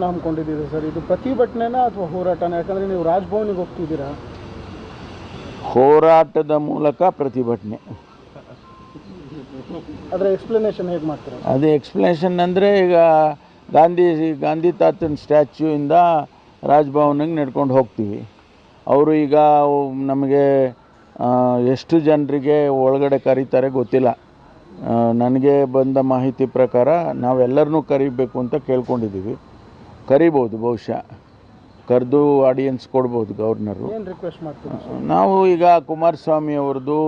ಹಮ್ಮಿಕೊಂಡಿದ್ದೀರಿ sir, ಇದು ಪ್ರತಿಭಟನೆನಾ ಅಥವಾ ಹೋರಾಟನ? ಯಾಕಂದರೆ ನೀವು ರಾಜಭವನಿಗೆ ಹೋಗ್ತಿದ್ದೀರಾ. ಹೋರಾಟದ ಮೂಲಕ ಪ್ರತಿಭಟನೆ. ಅದರ ಎಕ್ಸ್ಪ್ಲನೇಷನ್ ಹೇಗೆ ಮಾಡ್ತೀರಾ? ಅದೇ ಎಕ್ಸ್ಪ್ಲನೇಷನ್ ಅಂದರೆ ಈಗ ಗಾಂಧಿ ತಾತನ ಸ್ಟ್ಯಾಚ್ಯೂಯಿಂದ ರಾಜಭವನಿಗೆ ನಡ್ಕೊಂಡು ಹೋಗ್ತೀವಿ. ಅವರು ಈಗ ನಮಗೆ ಎಷ್ಟು ಜನರಿಗೆ ಒಳಗಡೆ ಕರೀತಾರೆ ಗೊತ್ತಿಲ್ಲ. ನನಗೆ ಬಂದ ಮಾಹಿತಿ ಪ್ರಕಾರ ನಾವೆಲ್ಲರನ್ನೂ ಕರಿಬೇಕು ಅಂತ ಕೇಳ್ಕೊಂಡಿದ್ದೀವಿ. ಕರಿಬೋದು, ಬಹುಶಃ ಕರೆದು ಆಡಿಯನ್ಸ್ ಕೊಡ್ಬೋದು ಗವರ್ನರು. ಏನು ರಿಕ್ವೆಸ್ಟ್ ಮಾಡ್ತೀವಿ? ನಾವು ಈಗ ಕುಮಾರಸ್ವಾಮಿ ಅವ್ರದ್ದು,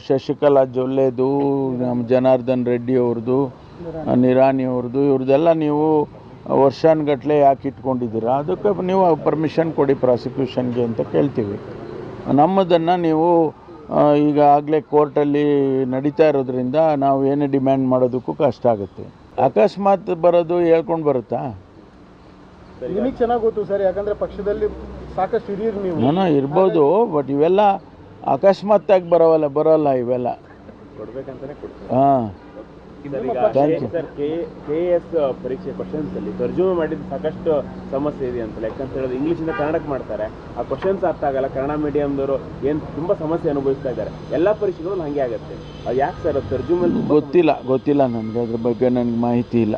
ಶಶಿಕಲಾ ಜೊಲ್ಲೆದು, ನಮ್ಮ ಜನಾರ್ದನ್ ರೆಡ್ಡಿ ಅವ್ರದ್ದು, ನಿರಾಣಿ ಅವ್ರದ್ದು, ಇವ್ರದ್ದೆಲ್ಲ ನೀವು ವರ್ಷಾನುಗಟ್ಟಲೆ ಯಾಕೆ ಇಟ್ಕೊಂಡಿದ್ದೀರಾ? ಅದಕ್ಕೆ ನೀವು ಪರ್ಮಿಷನ್ ಕೊಡಿ ಪ್ರಾಸಿಕ್ಯೂಷನ್ಗೆ ಅಂತ ಕೇಳ್ತೀವಿ. ನಮ್ಮದನ್ನು ನೀವು ಈಗಾಗಲೇ ಕೋರ್ಟಲ್ಲಿ ನಡೀತಾ ಇರೋದ್ರಿಂದ ನಾವು ಏನೇ ಡಿಮ್ಯಾಂಡ್ ಮಾಡೋದಕ್ಕೂ ಕಷ್ಟ ಆಗುತ್ತೆ. ಅಕಸ್ಮಾತ್ ಬರೋದು ಹೇಳ್ಕೊಂಡು ಬರುತ್ತಾ? ನಿಮಗೆ ಚೆನ್ನಾಗಿ ಗೊತ್ತು ಸರ್, ಯಾಕಂದರೆ ಪಕ್ಷದಲ್ಲಿ ಸಾಕಷ್ಟು ಹಿರಿಯರು ನೀವು. ಇರ್ಬೋದು, ಬಟ್ ಇವೆಲ್ಲ ಅಕಸ್ಮಾತ್ತಾಗಿ ಬರೋಲ್ಲ ಇವೆಲ್ಲ. ಹಾಂ, ಸರ್, KS ಪರೀಕ್ಷೆ ಕ್ವಶನ್ಸ್ ಅಲ್ಲಿ ತರ್ಜುಮೆ ಮಾಡಿದ್ದು ಸಾಕಷ್ಟು ಸಮಸ್ಯೆ ಇದೆ ಅಂತ. ಯಾಕಂತ ಹೇಳಿದ್ರೆ ಇಂಗ್ಲೀಷಿಂದ ಕನ್ನಡಕ್ಕೆ ಮಾಡ್ತಾರೆ, ಆ ಕ್ವಶನ್ಸ್ ಅರ್ಥ ಆಗಲ್ಲ. ಕನ್ನಡ ಮೀಡಿಯಮ್ದವರು ಏನು ತುಂಬ ಸಮಸ್ಯೆ ಅನುಭವಿಸ್ತಾ ಇದ್ದಾರೆ. ಎಲ್ಲ ಪರೀಕ್ಷೆಗಳು ಹಂಗೆ ಆಗುತ್ತೆ. ಅದು ಯಾಕೆ ಸರ್ ತರ್ಜುಮೆ? ಗೊತ್ತಿಲ್ಲ ನನಗೆ, ಅದ್ರ ಬಗ್ಗೆ ನನಗೆ ಮಾಹಿತಿ ಇಲ್ಲ.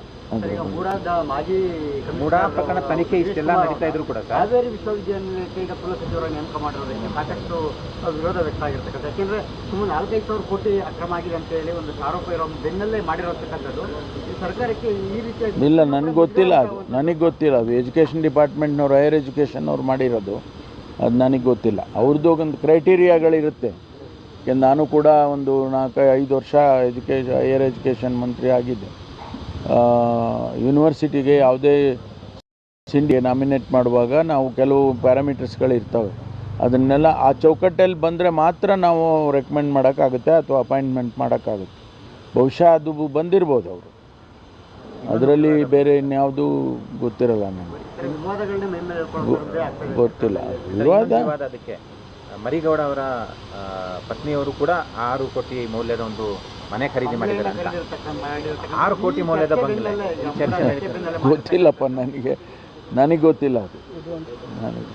ಮೂಡಾ ಪ್ರಕರಣ ತನಿಖೆ ಇಷ್ಟೆಲ್ಲ ನಡೀತಾ ಇದ್ರು ಕೂಡ ಹಾವೇರಿ ವಿಶ್ವವಿದ್ಯಾನಿಲಯಕ್ಕೆ ಈಗ ಕುಲಸಚಿವರ ನೇಮಕ ಮಾಡಿರೋದಕ್ಕೆ ಸಾಕಷ್ಟು ವಿರೋಧ ವ್ಯಕ್ತ ಆಗಿರ್ತಕ್ಕಂಥ. ಯಾಕೆಂದರೆ ಸುಮಾರು 4-5 ಸಾವಿರ ಕೋಟಿ ಅಕ್ರಮ ಆಗಿದೆ ಅಂತ ಹೇಳಿ ಒಂದು ಆರೋಪ ಇರೋ ಬೆನ್ನಲ್ಲೇ ಮಾಡಿರತಕ್ಕಂಥದ್ದು. ಈ ಸರ್ಕಾರಕ್ಕೆ ಈ ರೀತಿಯ ಇಲ್ಲ, ನನಗೆ ಗೊತ್ತಿಲ್ಲ ಅದು ಎಜುಕೇಷನ್ ಡಿಪಾರ್ಟ್ಮೆಂಟ್ನವ್ರು, ಹೈಯರ್ ಎಜುಕೇಷನ್ ಅವ್ರು ಮಾಡಿರೋದು. ಅದು ನನಗೆ ಗೊತ್ತಿಲ್ಲ. ಅವ್ರದ್ದು ಒಂದು ಕ್ರೈಟೀರಿಯಾಗಳಿರುತ್ತೆ. ಯಾಕೆಂದ್ರೆ ನಾನು ಕೂಡ ಒಂದು 4-5 ವರ್ಷ ಹೈಯರ್ ಎಜುಕೇಷನ್ ಮಂತ್ರಿ ಆಗಿದ್ದೆ. ಯೂನಿವರ್ಸಿಟಿಗೆ ಯಾವುದೇ ಸಿಂಡಿಗೆ ನಾಮಿನೇಟ್ ಮಾಡುವಾಗ ನಾವು ಕೆಲವು ಪ್ಯಾರಾಮೀಟರ್ಸ್ಗಳಿರ್ತವೆ. ಅದನ್ನೆಲ್ಲ ಆ ಚೌಕಟ್ಟಲ್ಲಿ ಬಂದರೆ ಮಾತ್ರ ನಾವು ರೆಕಮೆಂಡ್ ಮಾಡೋಕ್ಕಾಗುತ್ತೆ ಅಥವಾ ಅಪಾಯಿಂಟ್ಮೆಂಟ್ ಮಾಡೋಕ್ಕಾಗುತ್ತೆ. ಬಹುಶಃ ಅದು ಬಂದಿರ್ಬೋದು ಅವರು, ಅದರಲ್ಲಿ ಬೇರೆ ಇನ್ಯಾವುದೂ ಗೊತ್ತಿರಲ್ಲ ನನಗೆ. ಗೊತ್ತಿಲ್ಲ ಅದಕ್ಕೆ ಮರಿಗೌಡ ಅವರ ಪತ್ನಿಯವರು ಕೂಡ 6 ಕೋಟಿ ಮೌಲ್ಯದ ಒಂದು ಮನೆ ಖರೀದಿ ಮಾಡಿದ್ದಾರೆ ಅಂತ. 6 ಕೋಟಿ ಮೌಲ್ಯದ ಬಂಗಲೆ ಗೊತ್ತಿಲ್ಲಪ್ಪ ನನಗೆ ಗೊತ್ತಿಲ್ಲ ಅದು. ನನಗೆ